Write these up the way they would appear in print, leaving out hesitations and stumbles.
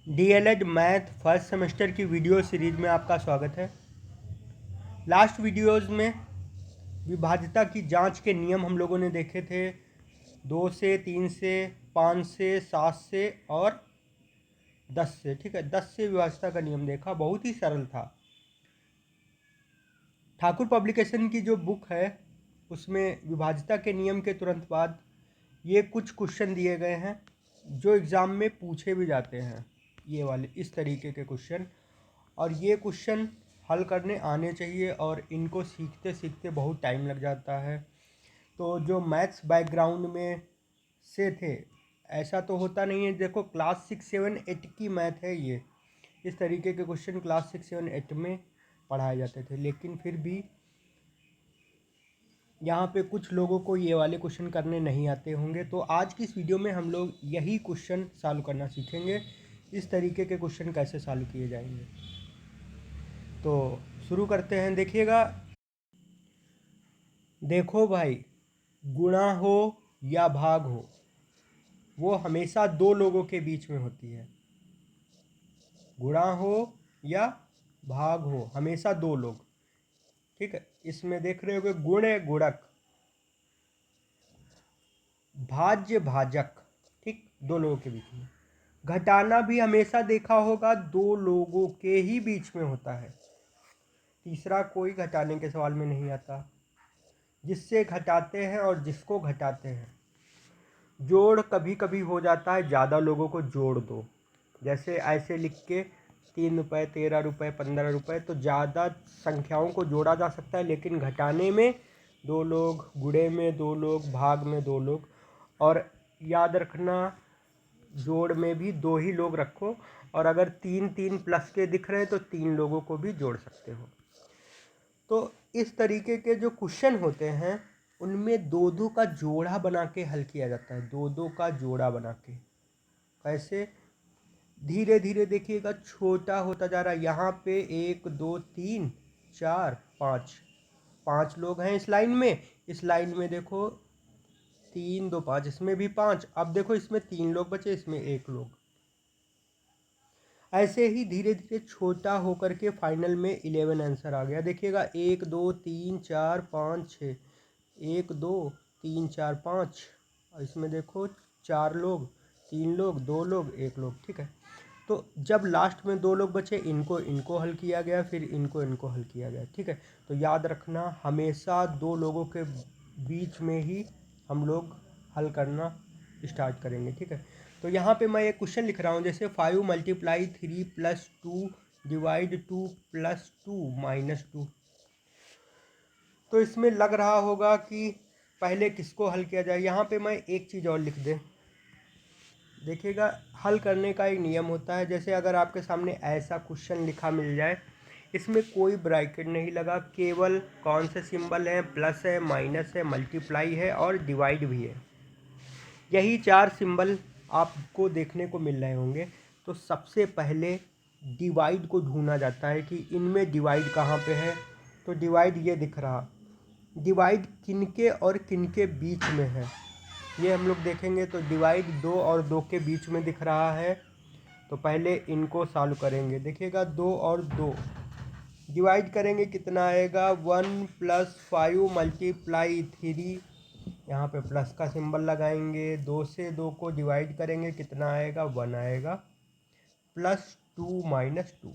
DElEd math first semester की video series में आपका स्वागत है। लास्ट वीडियोस में विभाज्यता की जांच के नियम हम लोगों ने देखे थे। 2 से, 3 से, 5 से, 7 से और 10 से। ठीक है, 10 से विभाज्यता का नियम देखा, बहुत ही सरल था। ठाकुर पब्लिकेशन की जो बुक है उसमें विभाज्यता के नियम के तुरंत बाद ये कुछ क्वेश्चन दिए गए हैं जो एग्ज़ाम में पूछे भी जाते हैं। ये वाले इस तरीके के क्वेश्चन, और ये क्वेश्चन हल करने आने चाहिए और इनको सीखते सीखते बहुत टाइम लग जाता है। तो जो मैथ्स बैकग्राउंड में से थे, ऐसा तो होता नहीं है। देखो, क्लास 6, 7, 8 की मैथ है ये। इस तरीके के क्वेश्चन क्लास 6, 7, 8 में पढ़ाए जाते थे, लेकिन फिर भी यहाँ पे कुछ लोगों को ये वाले क्वेश्चन करने नहीं आते होंगे। तो आज की इस वीडियो में हम लोग यही क्वेश्चन सॉल्व करना सीखेंगे। इस तरीके के क्वेश्चन कैसे सॉल्व किए जाएंगे, तो शुरू करते हैं। देखिएगा, देखो भाई, गुणा हो या भाग हो, वो हमेशा दो लोगों के बीच में होती है। गुणा हो या भाग हो, हमेशा दो लोग। ठीक है, इसमें देख रहे होगे गुण गुणक, भाज्य भाजक। ठीक, दो लोगों के बीच में। घटाना भी हमेशा देखा होगा दो लोगों के ही बीच में होता है। तीसरा कोई घटाने के सवाल में नहीं आता। जिससे घटाते हैं और जिसको घटाते हैं। जोड़ कभी कभी हो जाता है, ज़्यादा लोगों को जोड़ दो, जैसे ऐसे लिख के 3 रुपये, 13 रुपये, 15 रुपये, तो ज़्यादा संख्याओं को जोड़ा जा सकता है। लेकिन घटाने में दो लोग, गुणे में दो लोग, भाग में दो लोग। और याद रखना, जोड़ में भी दो ही लोग रखो, और अगर 3 प्लस के दिख रहे हैं तो 3 लोगों को भी जोड़ सकते हो। तो इस तरीके के जो क्वेश्चन होते हैं उनमें दो दो का जोड़ा बना के हल किया जाता है। दो दो का जोड़ा बना के कैसे, धीरे धीरे देखिएगा छोटा होता जा रहा है। यहाँ पे 1 2 3 4 5, 5 लोग हैं इस लाइन में। इस लाइन में देखो 3 2 5, इसमें भी 5। अब देखो इसमें 3 लोग बचे, इसमें 1 लोग। ऐसे ही धीरे धीरे छोटा होकर के फाइनल में 11 आंसर आ गया। देखिएगा 1 2 3 4 5 6, 1 2 3 4 5, और इसमें देखो 4 लोग, 3 लोग, 2 लोग, 1 लोग। ठीक है, तो जब लास्ट में 2 लोग बचे, इनको इनको हल किया गया, फिर इनको इनको हल किया गया। ठीक है, तो याद रखना हमेशा दो लोगों के बीच में ही हम लोग हल करना स्टार्ट करेंगे। ठीक है, तो यहाँ पे मैं एक क्वेश्चन लिख रहा हूँ, जैसे 5 multiply 3 plus 2 divide 2 plus 2 minus 2। तो इसमें लग रहा होगा कि पहले किसको हल किया जाए। यहाँ पे मैं एक चीज़ और लिख दें। देखिएगा, हल करने का एक नियम होता है। जैसे अगर आपके सामने ऐसा क्वेश्चन लिखा मिल जाए, इसमें कोई ब्रैकेट नहीं लगा, केवल कौन से सिंबल हैं, प्लस है, माइनस है, मल्टीप्लाई है और डिवाइड भी है, यही 4 सिंबल आपको देखने को मिल रहे होंगे। तो सबसे पहले डिवाइड को ढूंढा जाता है कि इनमें डिवाइड कहाँ पे है। तो डिवाइड ये दिख रहा, डिवाइड किनके और किनके बीच में है ये हम लोग देखेंगे। तो डिवाइड 2 और 2 के बीच में दिख रहा है, तो पहले इनको सॉल्व करेंगे। देखिएगा 2 और 2 डिवाइड करेंगे, कितना आएगा, 1 प्लस 5 मल्टीप्लाई 3, यहाँ पे प्लस का सिंबल लगाएंगे। 2 से 2 को डिवाइड करेंगे, कितना आएगा, 1 आएगा, प्लस 2 माइनस 2।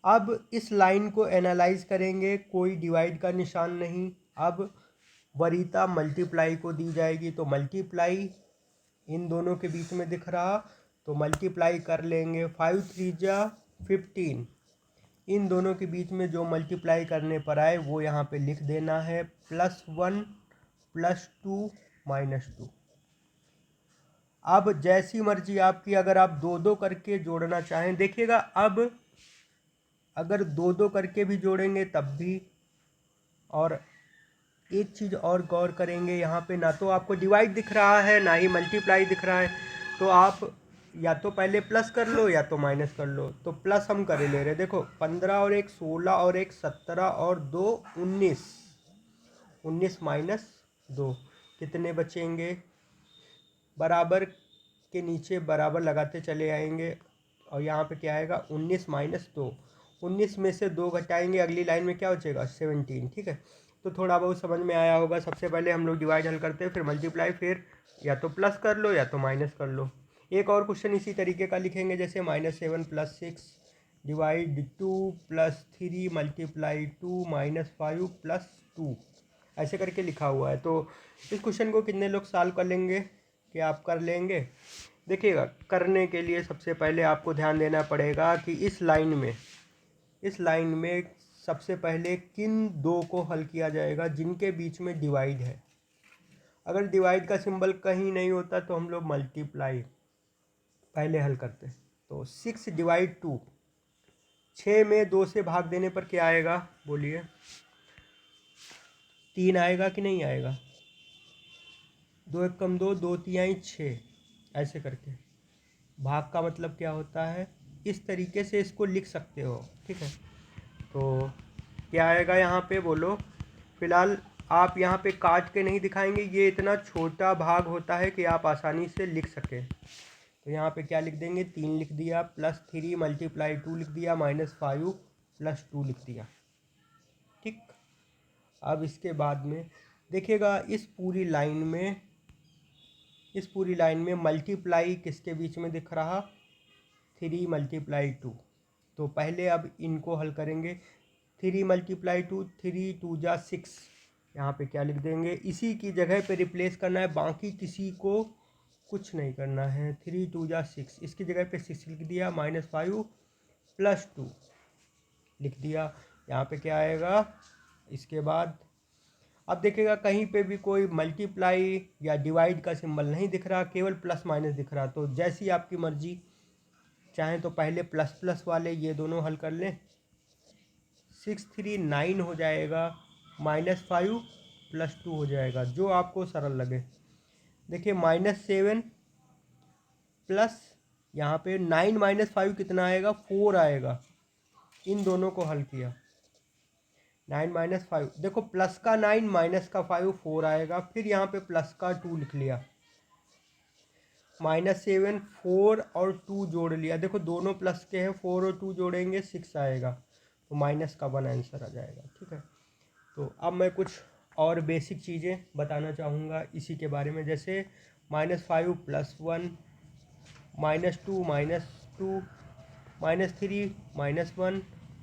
अब इस लाइन को एनालाइज करेंगे, कोई डिवाइड का निशान नहीं। अब वरीयता मल्टीप्लाई को दी जाएगी, तो मल्टीप्लाई इन दोनों के बीच में दिख रहा, तो मल्टीप्लाई कर लेंगे। 5 3 जा 15, इन दोनों के बीच में जो मल्टीप्लाई करने पर आए वो यहाँ पे लिख देना है, प्लस 1 प्लस 2 माइनस 2। अब जैसी मर्जी आपकी, अगर आप दो दो करके जोड़ना चाहें, देखिएगा अब अगर दो दो करके भी जोड़ेंगे तब भी। और एक चीज़ और गौर करेंगे, यहाँ पे ना तो आपको डिवाइड दिख रहा है ना ही मल्टीप्लाई दिख रहा है, तो आप या तो पहले प्लस कर लो या तो माइनस कर लो। तो प्लस हम कर ले रहे, देखो 15 और 1 16 और 1 17 और 2 19, 19 माइनस 2 कितने बचेंगे, बराबर के नीचे बराबर लगाते चले आएंगे और यहाँ पे क्या आएगा 19 माइनस 2। 19 में से 2 घटाएंगे, अगली लाइन में क्या बचेगा 17। ठीक है, तो थोड़ा बहुत समझ में आया होगा। सबसे पहले हम लोग डिवाइड हल करते हैं, फिर मल्टीप्लाई, फिर या तो प्लस कर लो या तो माइनस कर लो। एक और क्वेश्चन इसी तरीके का लिखेंगे, जैसे -7 + 6 डिवाइड 2 + 3 मल्टीप्लाई 2 -5 + 2, ऐसे करके लिखा हुआ है। तो इस क्वेश्चन को कितने लोग सॉल्व कर लेंगे, कि आप कर लेंगे? देखिएगा, करने के लिए सबसे पहले आपको ध्यान देना पड़ेगा कि इस लाइन में सबसे पहले किन दो को हल किया जाएगा जिनके बीच में डिवाइड है। अगर डिवाइड का सिंबल कहीं नहीं होता तो हम लोग मल्टीप्लाई पहले हल करते हैं। तो 6 / 2, 6 में 2 से भाग देने पर क्या आएगा, बोलिए? 3 आएगा कि नहीं आएगा? 2 × 1 = 2, 2 × 3 = 6, ऐसे करके। भाग का मतलब क्या होता है, इस तरीके से इसको लिख सकते हो। ठीक है, तो क्या आएगा यहाँ पे, बोलो? फिलहाल आप यहाँ पे काट के नहीं दिखाएंगे, ये इतना छोटा भाग होता है कि आप आसानी से लिख सकें। तो यहाँ पे क्या लिख देंगे, 3 लिख दिया, +3 × 2 लिख दिया, -5 + 2 लिख दिया। ठीक, अब इसके बाद में देखिएगा, इस पूरी लाइन में मल्टीप्लाई किसके बीच में दिख रहा, 3 × 2। तो पहले अब इनको हल करेंगे। 3 × 2, 3 × 2 = 6। यहाँ पे क्या लिख देंगे, इसी की जगह पे रिप्लेस करना है, बाकी किसी को कुछ नहीं करना है। 3 × 2 = 6, इसकी जगह पे 6 लिख दिया, -5 + 2 लिख दिया। यहाँ पे क्या आएगा, इसके बाद अब देखिएगा कहीं पे भी कोई मल्टीप्लाई या डिवाइड का सिंबल नहीं दिख रहा, केवल प्लस माइनस दिख रहा। तो जैसी आपकी मर्जी, चाहें तो पहले प्लस प्लस वाले ये दोनों हल कर लें। 6 × 3 = 9 हो जाएगा, -5 + 2 हो जाएगा, जो आपको सरल लगे। देखिए -7 प्लस यहाँ पे 9 - 5 कितना आएगा, 4 आएगा। इन दोनों को हल किया, 9 - 5, देखो प्लस का 9 माइनस का 5, 4 आएगा। फिर यहाँ पे प्लस का 2 लिख लिया, -7, 4 और 2 जोड़ लिया। देखो दोनों प्लस के हैं, 4 और 2 जोड़ेंगे 6 आएगा, तो माइनस का 1 आंसर आ जाएगा। ठीक है, तो अब मैं कुछ और बेसिक चीज़ें बताना चाहूँगा इसी के बारे में, जैसे -5 + 1, -2 - 2, -3 - 1,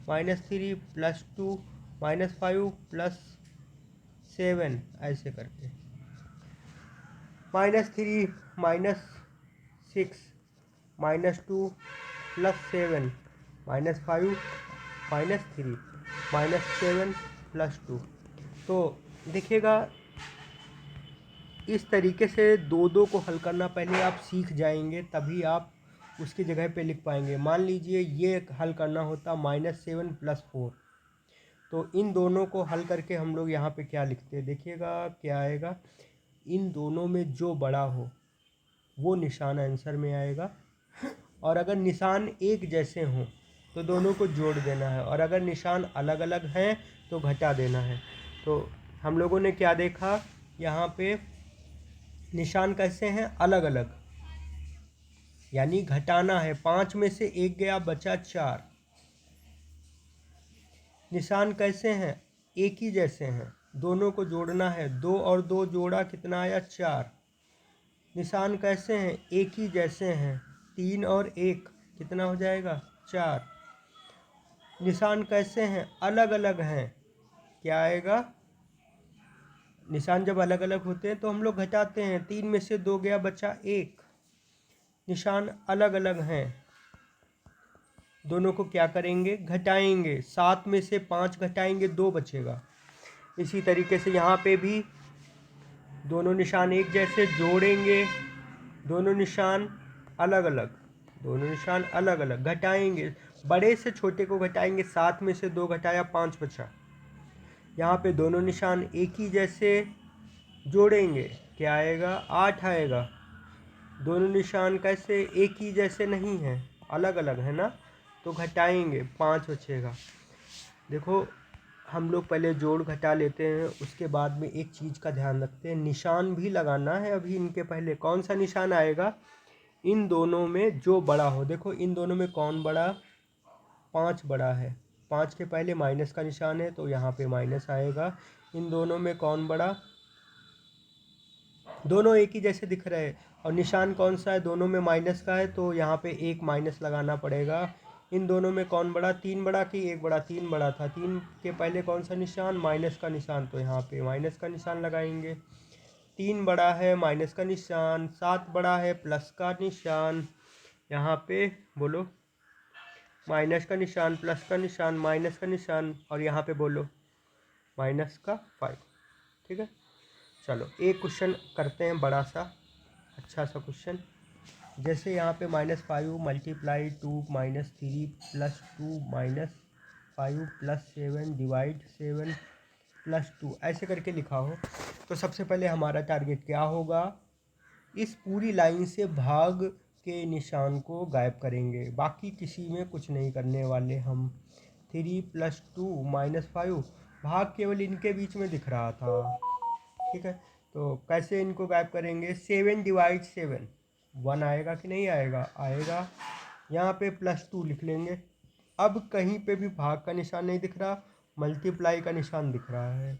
-3 + 2, -5 + 7, ऐसे करके। -3 - 6, -2 + 7, -5 - 3, -7 + 2। तो देखिएगा, इस तरीके से दो दो को हल करना पहले आप सीख जाएंगे, तभी आप उसकी जगह पे लिख पाएंगे। मान लीजिए ये हल करना होता -7 + 4, तो इन दोनों को हल करके हम लोग यहाँ पे क्या लिखते हैं, देखिएगा क्या आएगा। इन दोनों में जो बड़ा हो वो निशान आंसर में आएगा, और अगर निशान एक जैसे हों तो दोनों को जोड़ देना है, और अगर निशान अलग अलग हैं तो घटा देना है। तो हम लोगों ने क्या देखा, यहाँ पे निशान कैसे हैं, अलग अलग, यानी घटाना है। 5 में से 1 गया, बचा 4। निशान कैसे हैं, एक ही जैसे हैं, दोनों को जोड़ना है। 2 और 2 जोड़ा, कितना आया, 4। निशान कैसे हैं, एक ही जैसे हैं, 3 और 1 कितना हो जाएगा, 4। निशान कैसे हैं, अलग अलग हैं, क्या आएगा, निशान जब अलग अलग होते हैं तो हम लोग घटाते हैं। 3 में से 2 गया, बचा 1। निशान अलग अलग हैं, दोनों को क्या करेंगे, घटाएंगे। 7 में से 5 घटाएंगे, 2 बचेगा। इसी तरीके से यहाँ पे भी दोनों निशान एक जैसे जोड़ेंगे, दोनों निशान अलग अलग घटाएंगे। बड़े से छोटे को घटाएंगे, 7 में से 2 घटाया, 5 बचा। यहाँ पे दोनों निशान एक ही जैसे जोड़ेंगे, क्या आएगा, 8 आएगा। दोनों निशान कैसे, एक ही जैसे नहीं है, अलग अलग है ना, तो घटाएंगे, 5 बचेगा। देखो हम लोग पहले जोड़ घटा लेते हैं, उसके बाद में एक चीज़ का ध्यान रखते हैं, निशान भी लगाना है। अभी इनके पहले कौन सा निशान आएगा, इन दोनों में जो बड़ा हो, देखो इन दोनों में कौन बड़ा, 5 बड़ा है, 5 के पहले माइनस का निशान है तो यहाँ पे माइनस आएगा। इन दोनों में कौन बड़ा, दोनों एक ही जैसे दिख रहे हैं और निशान कौन सा है, दोनों में माइनस का है तो यहाँ पे एक माइनस लगाना पड़ेगा। इन दोनों में कौन बड़ा, 3 बड़ा कि 1 बड़ा, 3 बड़ा था, 3 के पहले कौन सा निशान, माइनस का निशान, तो यहाँ पे माइनस का निशान लगाएंगे। 3 बड़ा है, माइनस का निशान, 7 बड़ा है, प्लस का निशान, यहाँ पे बोलो माइनस का निशान, प्लस का निशान, माइनस का निशान, और यहाँ पे बोलो माइनस का 5। ठीक है, चलो एक क्वेश्चन करते हैं बड़ा सा, अच्छा सा क्वेश्चन। जैसे यहाँ पे -5 multiply 2 -3 plus 2 -5 plus 7 divide 7 plus 2 ऐसे करके लिखा हो, तो सबसे पहले हमारा टारगेट क्या होगा, इस पूरी लाइन से भाग के निशान को गायब करेंगे, बाकी किसी में कुछ नहीं करने वाले हम। 3 + 2 -5 भाग केवल इनके बीच में दिख रहा था। ठीक है, तो कैसे इनको गायब करेंगे, 7 डिवाइड 7 1 आएगा कि नहीं आएगा, आएगा। यहाँ पे +2 लिख लेंगे। अब कहीं पे भी भाग का निशान नहीं दिख रहा, मल्टीप्लाई का निशान दिख रहा है,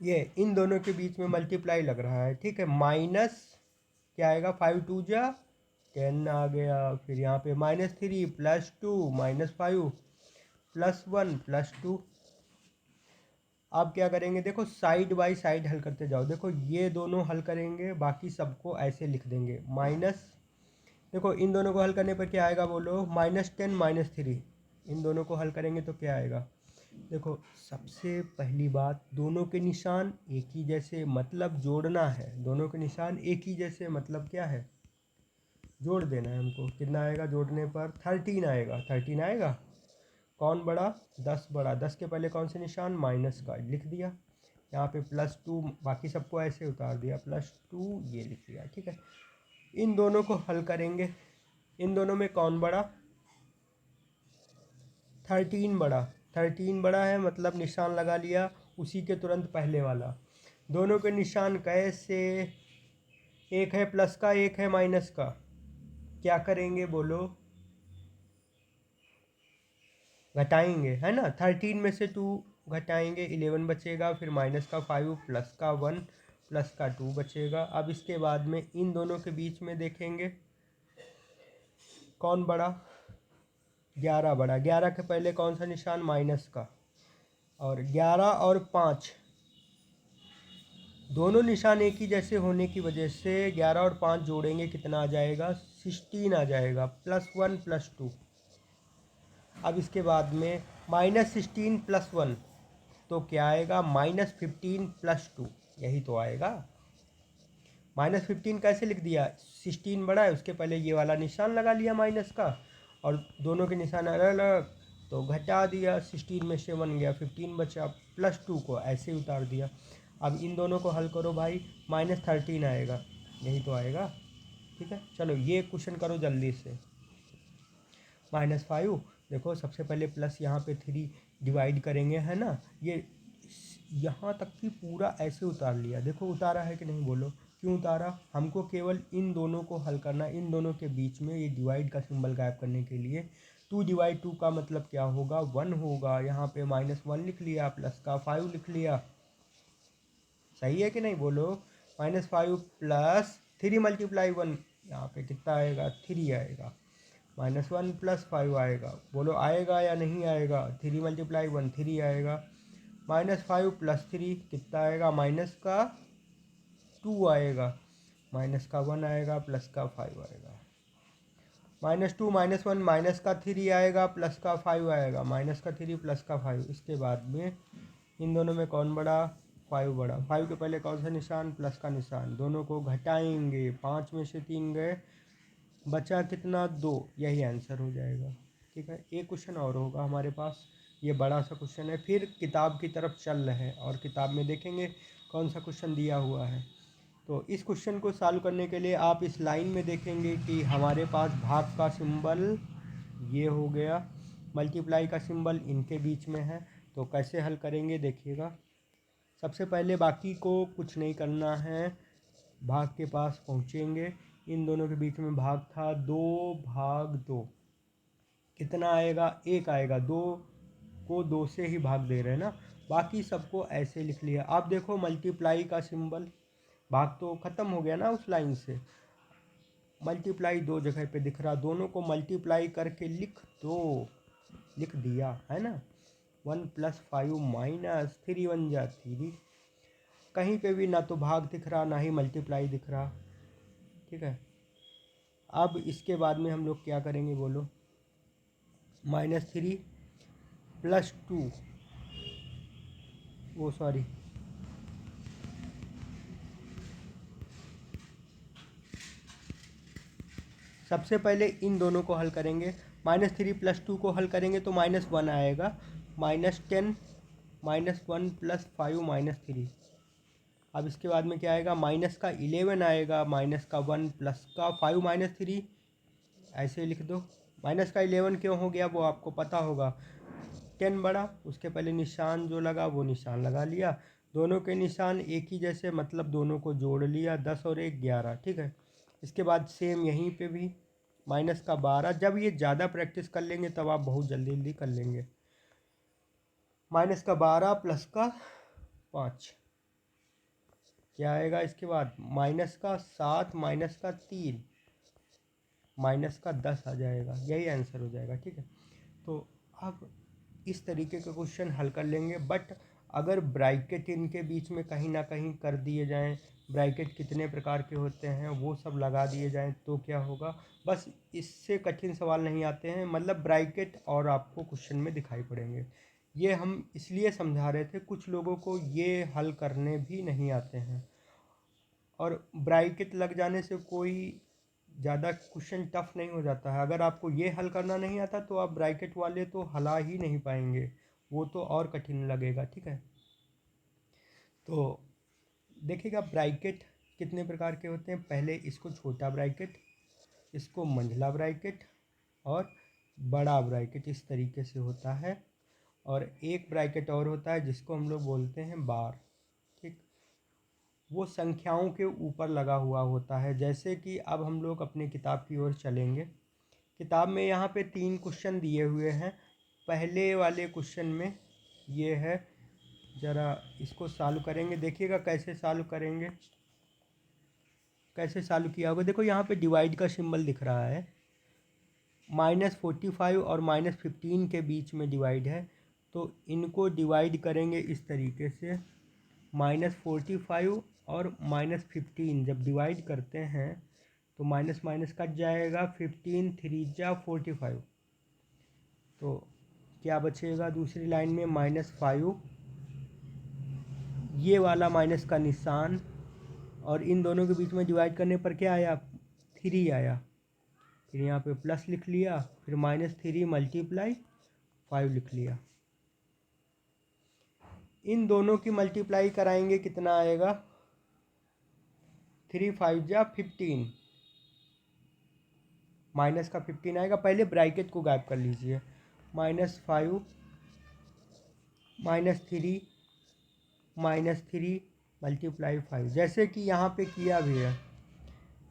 ये इन दोनों के बीच में मल्टीप्लाई लग रहा है। ठीक है, माइनस क्या आएगा, 5 2 जा 10 आ गया। फिर यहाँ पे -3 + 2 -5 + 1 + 2। अब क्या करेंगे, देखो साइड बाय साइड हल करते जाओ, देखो ये दोनों हल करेंगे, बाकी सबको ऐसे लिख देंगे माइनस। देखो इन दोनों को हल करने पर क्या आएगा, बोलो -10 -3, इन दोनों को हल करेंगे तो क्या आएगा। देखो सबसे पहली बात, दोनों के निशान एक ही जैसे, मतलब जोड़ना है, दोनों के निशान एक ही जैसे मतलब क्या है, जोड़ देना है हमको। कितना आएगा जोड़ने पर, 13 आएगा, 13 आएगा। कौन बड़ा, 10 बड़ा, 10 के पहले कौन से निशान, माइनस का, लिख दिया। यहाँ पे +2, बाकी सबको ऐसे उतार दिया, +2 ये लिख दिया। ठीक है, इन दोनों को हल करेंगे, इन दोनों में कौन बड़ा, 13 बड़ा, 13 बड़ा है मतलब निशान लगा लिया उसी के तुरंत पहले वाला। दोनों के निशान कैसे, एक है प्लस का, एक है माइनस का, क्या करेंगे बोलो, घटाएंगे, है ना। 13 में से 2 घटाएंगे, 11 बचेगा, फिर माइनस का 5 प्लस का 1 प्लस का 2 बचेगा। अब इसके बाद में इन दोनों के बीच में देखेंगे कौन बड़ा, 11 बड़ा, 11 के पहले कौन सा निशान, माइनस का, और 11 और 5 दोनों निशान एक ही जैसे होने की वजह से 11 और 5 जोड़ेंगे कितना आ जाएगा, 16 आ जाएगा, +1 + 2। अब इसके बाद में -16 + 1 तो क्या आएगा, -15 + 2, यही तो आएगा। -15 कैसे लिख दिया, 16 बड़ा है उसके पहले ये वाला निशान लगा लिया माइनस का, और दोनों के निशान अलग अलग तो घटा दिया, 16 में से 1 गया, 15 बचा, +2 को ऐसे उतार दिया। अब इन दोनों को हल करो भाई, -13 आएगा, यही तो आएगा। ठीक है, चलो ये क्वेश्चन करो जल्दी से। -5, देखो सबसे पहले प्लस यहाँ पे 3 डिवाइड करेंगे, है ना, ये यहाँ तक कि पूरा ऐसे उतार लिया, देखो उतारा है कि नहीं बोलो, क्यों उतारा, हमको केवल इन दोनों को हल करना, इन दोनों के बीच में ये डिवाइड का सिंबल गायब करने के लिए। 2 / 2 का मतलब क्या होगा, 1 होगा, यहाँ पे -1 लिख लिया, प्लस का 5 लिख लिया, सही है कि नहीं बोलो। -5 + 3 × 1 यहाँ पे कितना आएगा, 3 आएगा, -1 + 5 आएगा, बोलो आएगा या नहीं आएगा, 3 × 1 3 आएगा, -5 + 3 कितना आएगा, माइनस का 2 आएगा, माइनस का 1 आएगा, प्लस का 5 आएगा, -2 -1 माइनस का 3 आएगा, प्लस का 5 आएगा, माइनस का 3 प्लस का 5। इसके बाद में इन दोनों में कौन बड़ा, 5 बड़ा, 5 के पहले कौन सा निशान, प्लस का निशान, दोनों को घटाएंगे, 5 में से 3 गए, बचा कितना, 2, यही आंसर हो जाएगा। ठीक है, एक क्वेश्चन और होगा हमारे पास, ये बड़ा सा क्वेश्चन है, फिर किताब की तरफ चल रहे हैं और किताब में देखेंगे कौन सा क्वेश्चन दिया हुआ है। तो इस क्वेश्चन को सॉल्व करने के लिए आप इस लाइन में देखेंगे कि हमारे पास भाग का सिंबल ये हो गया, मल्टीप्लाई का सिंबल इनके बीच में है, तो कैसे हल करेंगे देखिएगा। सबसे पहले बाकी को कुछ नहीं करना है, भाग के पास पहुँचेंगे, इन दोनों के बीच में भाग था 2/2, कितना आएगा? 1 आएगा। 2 को 2 से ही भाग दे रहे हैं ना, बाकी सबको ऐसे लिख लिया। आप देखो मल्टीप्लाई का सिंबल, भाग तो ख़त्म हो गया ना उस लाइन से, मल्टीप्लाई 2 जगह पे दिख रहा, दोनों को मल्टीप्लाई करके लिख दो, लिख दिया है ना। 1 + 5 माइनस 3 1 जा 3, कहीं पे भी ना तो भाग दिख रहा ना ही मल्टीप्लाई दिख रहा, ठीक है। अब इसके बाद में हम लोग क्या करेंगे बोलो? -3 + 2, वो सॉरी सबसे पहले इन दोनों को हल करेंगे। -3 + 2 को हल करेंगे तो -1 आएगा, -10 -1 + 5 -3। अब इसके बाद में क्या आएगा? माइनस का 11 आएगा, माइनस का 1 प्लस का 5 -3, ऐसे लिख दो। माइनस का 11 क्यों हो गया वो आपको पता होगा, 10 बड़ा, उसके पहले निशान जो लगा वो निशान लगा लिया, दोनों के निशान एक ही जैसे, मतलब दोनों को जोड़ लिया, 10 और 1 11, ठीक है। इसके बाद सेम यहीं पे भी माइनस का 12, जब ये ज़्यादा प्रैक्टिस कर लेंगे तब आप बहुत जल्दी जल्दी कर लेंगे। माइनस का 12 प्लस का 5 क्या आएगा? इसके बाद माइनस का 7 माइनस का 3 माइनस का 10 आ जाएगा, यही आंसर हो जाएगा, ठीक है। तो अब इस तरीके के क्वेश्चन हल कर लेंगे, बट अगर ब्रैकेट इनके बीच में कहीं ना कहीं कर दिए जाएं, ब्रैकेट कितने प्रकार के होते हैं वो सब लगा दिए जाएं तो क्या होगा? बस इससे कठिन सवाल नहीं आते हैं, मतलब ब्रैकेट और आपको क्वेश्चन में दिखाई पड़ेंगे। ये हम इसलिए समझा रहे थे, कुछ लोगों को ये हल करने भी नहीं आते हैं, और ब्रैकेट लग जाने से कोई ज़्यादा क्वेश्चन टफ नहीं हो जाता है। अगर आपको ये हल करना नहीं आता तो आप ब्रैकेट वाले तो हला ही नहीं पाएंगे, वो तो और कठिन लगेगा, ठीक है। तो देखिएगा ब्रैकेट कितने प्रकार के होते हैं। पहले इसको छोटा ब्रैकेट, इसको मंझला ब्रैकेट और बड़ा ब्रैकेट, इस तरीके से होता है। और एक ब्रैकेट और होता है जिसको हम लोग बोलते हैं बार, ठीक। वो संख्याओं के ऊपर लगा हुआ होता है। जैसे कि अब हम लोग अपनी किताब की ओर चलेंगे, किताब में यहाँ पे 3 क्वेश्चन दिए हुए हैं। पहले वाले क्वेश्चन में ये है, ज़रा इसको सॉल्व करेंगे, देखिएगा कैसे सॉल्व करेंगे, कैसे सॉल्व किया होगा। देखो यहाँ पे डिवाइड का सिंबल दिख रहा है, -45 और -15 के बीच में डिवाइड है, तो इनको डिवाइड करेंगे इस तरीके से। -45 और -15 जब डिवाइड करते हैं तो माइनस माइनस कट जाएगा, 15 3 जा 45, तो क्या बचेगा? दूसरी लाइन में -5, ये वाला माइनस का निशान, और इन दोनों के बीच में डिवाइड करने पर क्या आया? 3 आया, फिर यहाँ पे प्लस लिख लिया, फिर -3 × 5 लिख लिया। इन दोनों की मल्टीप्लाई कराएंगे, कितना आएगा? 3 5 जा 15, माइनस का 15 आएगा। पहले ब्रैकेट को गायब कर लीजिए, -5 -3 -3 × 5, जैसे कि यहाँ पे किया भी है।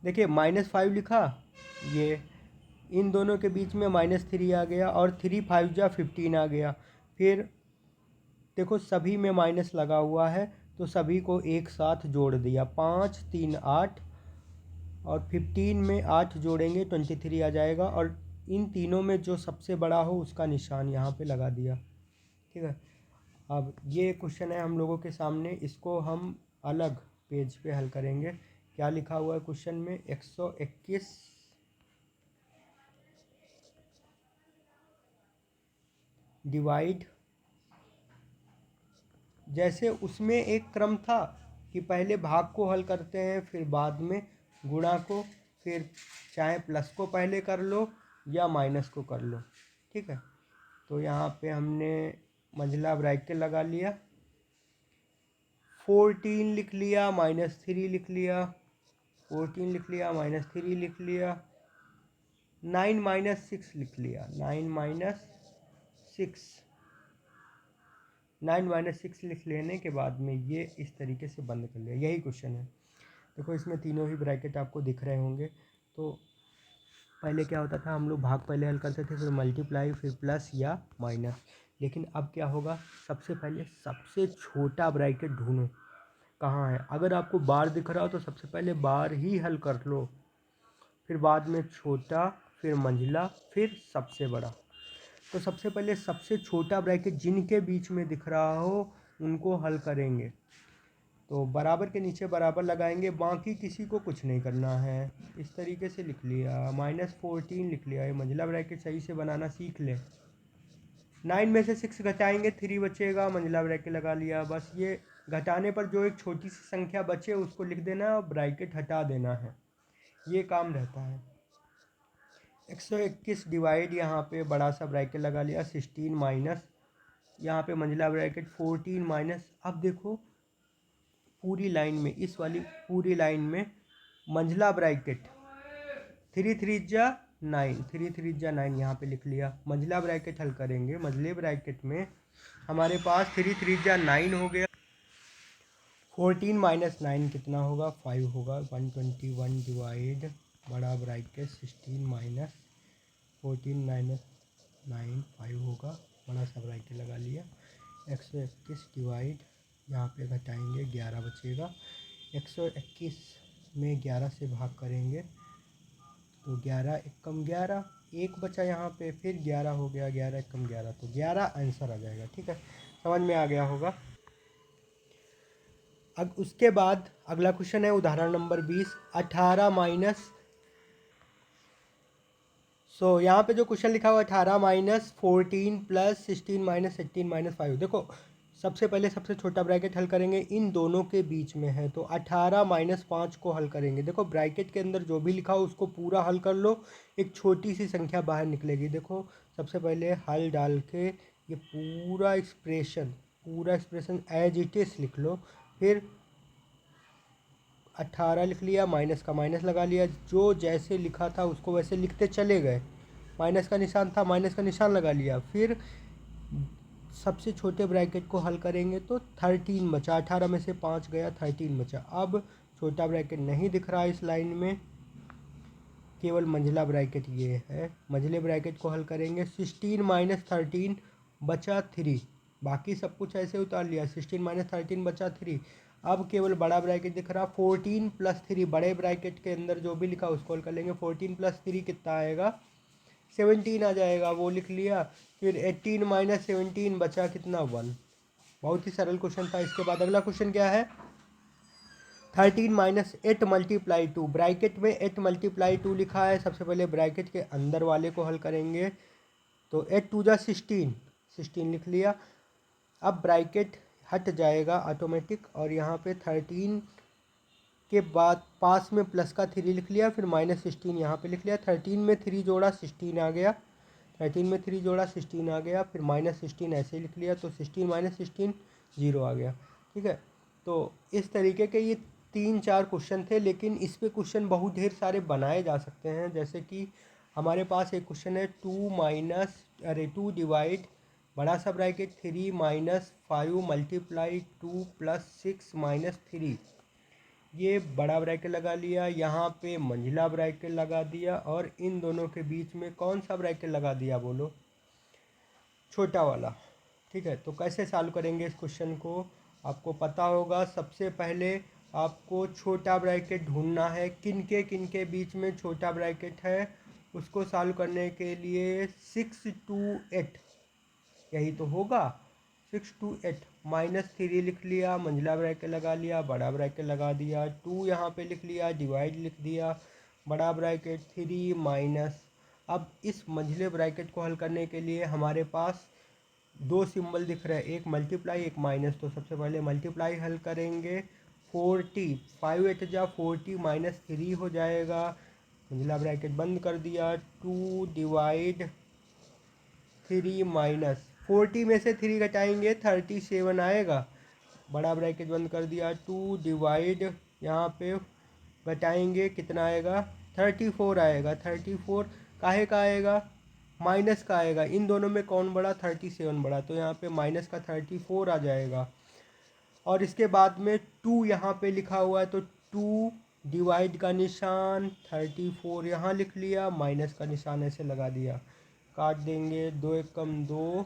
देखिए -5 लिखा, ये इन दोनों के बीच में -3 आ गया, और 3 5 जा 15 आ गया। फिर देखो सभी में माइनस लगा हुआ है, तो सभी को एक साथ जोड़ दिया, 5 3 8, और 15 में 8 जोड़ेंगे 23 आ जाएगा, और इन तीनों में जो सबसे बड़ा हो उसका निशान यहाँ पे लगा दिया, ठीक है। अब ये क्वेश्चन है हम लोगों के सामने, इसको हम अलग पेज पे हल करेंगे। क्या लिखा हुआ है क्वेश्चन में? 121 डिवाइड, जैसे उसमें एक क्रम था कि पहले भाग को हल करते हैं, फिर बाद में गुणा को, फिर चाहे प्लस को पहले कर लो या माइनस को कर लो, ठीक है। तो यहाँ पे हमने मंझला ब्रैकेट लगा लिया, 14 लिख लिया, -3 लिख लिया, 14 लिख लिया, -3 लिख लिया, 9 - 6 लिख लिया, 9 - 6, 9 - 6 लिख लेने के बाद में ये इस तरीके से बंद कर लिया, यही क्वेश्चन है। देखो इसमें तीनों ही ब्रैकेट आपको दिख रहे होंगे। तो पहले क्या होता था, हम लोग भाग पहले हल करते थे, फिर मल्टीप्लाई, फिर प्लस या माइनस। लेकिन अब क्या होगा, सबसे पहले सबसे छोटा ब्रैकेट ढूंढो कहाँ है। अगर आपको बार दिख रहा हो तो सबसे पहले बार ही हल कर लो, फिर बाद में छोटा, फिर मंझला, फिर सबसे बड़ा। तो सबसे पहले सबसे छोटा ब्रैकेट जिनके बीच में दिख रहा हो उनको हल करेंगे। तो बराबर के नीचे बराबर लगाएंगे, बाकी किसी को कुछ नहीं करना है। इस तरीके से लिख लिया, -14 लिख लिया। ये मंझला ब्रैकेट सही से बनाना सीख ले। 9 में से 6 घटाएंगे, 3 बचेगा, मंझला ब्रैकेट लगा लिया। बस ये घटाने पर जो एक छोटी सी संख्या बचे उसको लिख देना है और ब्रैकेट हटा देना है, ये काम रहता है। 121 डिवाइड, यहाँ पे बड़ा सा ब्रैकेट लगा लिया, 16 माइनस, यहाँ पे मंझला ब्रैकेट 14 माइनस। अब देखो पूरी लाइन में, इस वाली पूरी लाइन में मंझला ब्रैकेट 3 3 जा 9, 3 3 जा 9 यहाँ पे लिख लिया। मंझला ब्रैकेट हल करेंगे, मंझले ब्रैकेट में हमारे पास 3 3 जा 9 हो गया। 14 माइनस 9 कितना होगा, 5 होगा। 121 डिवाइड बड़ा ब्रैकेट 16 माइनस 14 माइनस 9, 5 होगा, बड़ा सा ब्रैकेट लगा लिया। 121 डिवाइड, यहाँ पे घटाएंगे 11 बचेगा। 121 में 11 से भाग करेंगे तो 11 एकम 11, एक बचा यहाँ पे, फिर 11 हो गया, 11 एकम 11, तो 11 आंसर आ जाएगा। ठीक है, समझ में आ गया होगा। अब उसके बाद अगला क्वेश्चन है उदाहरण नंबर 20, 18 माइनस। यहाँ पे जो क्वेश्चन लिखा हुआ 18 माइनस 14 प्लस 16 माइनस 18 माइनस 5। देखो सबसे पहले सबसे छोटा ब्रैकेट हल करेंगे, इन दोनों के बीच में है, तो 18 माइनस 5 को हल करेंगे। देखो ब्रैकेट के अंदर जो भी लिखा हो उसको पूरा हल कर लो, एक छोटी सी संख्या बाहर निकलेगी। देखो सबसे पहले हल डाल के ये पूरा एक्सप्रेशन एज इट इज लिख लो, फिर 18 लिख लिया, माइनस का माइनस लगा लिया, जो जैसे लिखा था उसको वैसे लिखते चले गए। माइनस का निशान था, माइनस का निशान लगा लिया। फिर सबसे छोटे ब्रैकेट को हल करेंगे तो 13 बचा, 18 में से 5 गया, 13 बचा। अब छोटा ब्रैकेट नहीं दिख रहा इस लाइन में, केवल मंझला ब्रैकेट ये है। मंझले ब्रैकेट को हल करेंगे, 16 माइनस 13 बचा 3, बाकी सब कुछ ऐसे उतार लिया। 16 माइनस 13 बचा 3। अब केवल बड़ा ब्रैकेट दिख रहा, 14 प्लस 3, बड़े ब्रैकेट के अंदर जो भी लिखा उसको हल कर लेंगे। 14 प्लस 3 कितना आएगा, 17 आ जाएगा, वो लिख लिया। फिर 18 माइनस 17 बचा कितना, 1। बहुत ही सरल क्वेश्चन था। इसके बाद अगला क्वेश्चन क्या है, 13 माइनस 8 मल्टीप्लाई 2। ब्रैकेट में 8 मल्टीप्लाई 2 लिखा है, सबसे पहले ब्रैकेट के अंदर वाले को हल करेंगे। तो 8 2 जा 16, 16 लिख लिया। अब ब्रैकेट हट जाएगा ऑटोमेटिक, और यहाँ पे 13 के बाद पास में प्लस का 3 लिख लिया, फिर माइनस 16 यहाँ पे लिख लिया। 13 में 3 जोड़ा 16 आ गया, 13 में 3 जोड़ा 16 आ गया, फिर माइनस 16 ऐसे लिख लिया, तो 16 माइनस 16 0 आ गया। ठीक है, तो इस तरीके के ये 3-4 क्वेश्चन थे, लेकिन इस पे क्वेश्चन बहुत ढेर सारे बनाए जा सकते हैं। जैसे कि हमारे पास एक क्वेश्चन है 2 डिवाइड बड़ा सा bracket 3 minus 5 multiply 2 plus 6 minus 3। ये बड़ा ब्रैकेट लगा लिया, यहाँ पे मंझला ब्रैकेट लगा दिया, और इन दोनों के बीच में कौन सा ब्रैकेट लगा दिया बोलो, छोटा वाला। ठीक है, तो कैसे सॉल्व करेंगे इस क्वेश्चन को, आपको पता होगा। सबसे पहले आपको छोटा ब्रैकेट ढूंढना है, किन के बीच में छोटा ब्रैकेट है। उसको सॉल्व करने के लिए 6 2 8 यही तो होगा। 6 2 8 माइनस 3 लिख लिया, मंझला ब्रैकेट लगा लिया, बड़ा ब्रैकेट लगा दिया, 2 यहाँ पे लिख लिया, डिवाइड लिख दिया, बड़ा ब्रैकेट 3 माइनस। अब इस मंझले ब्रैकेट को हल करने के लिए हमारे पास दो सिंबल दिख रहे हैं, एक मल्टीप्लाई एक माइनस। तो सबसे पहले मल्टीप्लाई हल करेंगे, 40, 5 8 जा 40 माइनस 3 हो जाएगा, मंझला ब्रैकेट बंद कर दिया। 2 डिवाइड 3 माइनस 40 में से 3 घटाएंगे 37 आएगा, बड़ा ब्रैकेट बंद कर दिया। 2 डिवाइड यहाँ पे घटाएंगे कितना आएगा, 34 आएगा। 34 काहे का आएगा, माइनस का आएगा। इन दोनों में कौन बड़ा, 37 बड़ा, तो यहाँ पे माइनस का 34 आ जाएगा। और इसके बाद में 2 यहाँ पे लिखा हुआ है, तो 2 डिवाइड का निशान 34 यहाँ लिख लिया, माइनस का निशान ऐसे लगा दिया, काट देंगे, 2 एकम 2,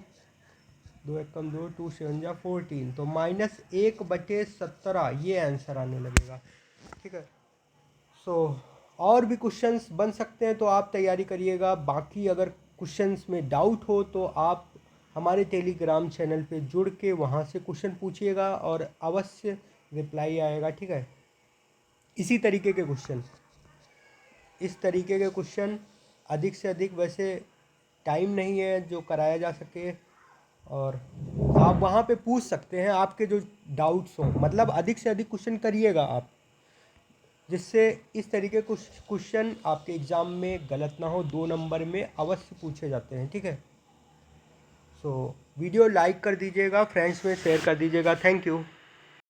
2 एकम 2, 2 7 जा 14, तो -1/17 ये आंसर आने लगेगा। ठीक है, सो और भी क्वेश्चंस बन सकते हैं तो आप तैयारी करिएगा। बाकी अगर क्वेश्चंस में डाउट हो तो आप हमारे टेलीग्राम चैनल पे जुड़ के वहाँ से क्वेश्चन पूछिएगा और अवश्य रिप्लाई आएगा। ठीक है, इसी तरीके के क्वेश्चन, इस तरीके के क्वेश्चन अधिक से अधिक, वैसे टाइम नहीं है जो कराया जा सके, और आप वहाँ पे पूछ सकते हैं आपके जो डाउट्स हों, मतलब अधिक से अधिक क्वेश्चन करिएगा आप, जिससे इस तरीके कुछ क्वेश्चन आपके एग्ज़ाम में गलत ना हो, 2 नंबर में अवश्य पूछे जाते हैं। ठीक है, सो वीडियो लाइक कर दीजिएगा, फ्रेंड्स में शेयर कर दीजिएगा। Thank you.